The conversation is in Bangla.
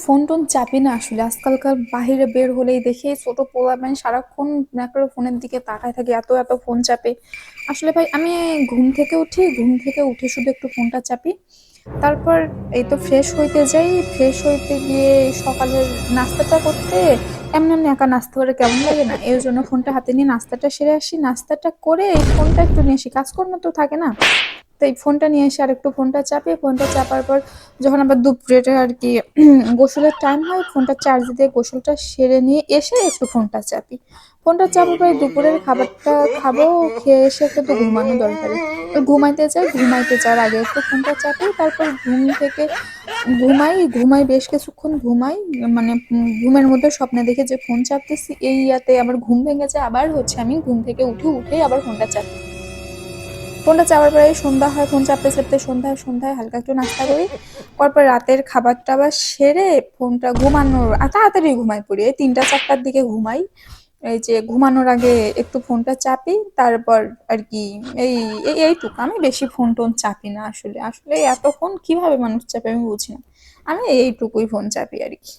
ফোন টোন চাপি না আসলে। আজকালকার বাহিরে বের হলেই দেখি ছোট পোলাপাইন সারাক্ষণ একটা ফোনের দিকে তাকায় থাকে, এত ফোন চাপে। আসলে ভাই আমি ঘুম থেকে উঠি, ঘুম থেকে উঠে শুধু একটু ফোনটা চাপি। তারপর এই তো ফ্রেশ হইতে যাই, ফ্রেশ হইতে গিয়ে সকালের নাস্তাটা করতে এমনি এমনি একা নাস্তা করে কেমন লাগে না, এই জন্য ফোনটা হাতে নিয়ে নাস্তাটা সেরে আসি, নাস্তাটা করে এই ফোনটা একটু নিয়ে আসি, কাজকর্ম তো থাকে না। তো এই ফোনটা নিয়ে এসে আর একটু ফোনটা চাপি, ফোনটা চাপার পর যখন আবার দুপুরের আর কি গোসলের টাইম হয়, ফোনটা চার্জ দিয়ে গোসলটা সেরে নিয়ে এসে একটু ফোনটা চাপি। ফোনটা চাপার পরে দুপুরের খাবারটা খাবো, খেয়ে এসে একটু তো ঘুমানো দরকারি। ঘুমাইতে যাই, ঘুমাইতে যাওয়ার আগে একটু ফোনটা চাপি, তারপর ঘুম থেকে ঘুমাই, ঘুমাই বেশ কিছুক্ষণ ঘুমাই। মানে ঘুমের মধ্যে স্বপ্নে দেখে যে ফোন চাপতেছি, এই ইয়াতে আবার ঘুম ভেঙে যায়, আবার হচ্ছে আমি ঘুম থেকে উঠেই আবার ফোনটা চাপি। ফোনটা চাপার পরে সন্ধ্যা হয়, ফোন চাপতে চাপতে সন্ধ্যায় হালকা একটু নাস্তা করি, তারপর রাতের খাবার টাবার সেরে ফোনটা ঘুমানোর তাড়াতাড়ি ঘুমাই পড়ি, এই 3টা 4টার দিকে ঘুমাই। এই যে ঘুমানোর আগে একটু ফোনটা চাপি, তারপর আর কি এই এইটুকু। আমি বেশি ফোন টোন চাপি না আসলে। আসলে এত ফোন কিভাবে মানুষ চাপে আমি বুঝি না। আমি এইটুকুই ফোন চাপি আর কি।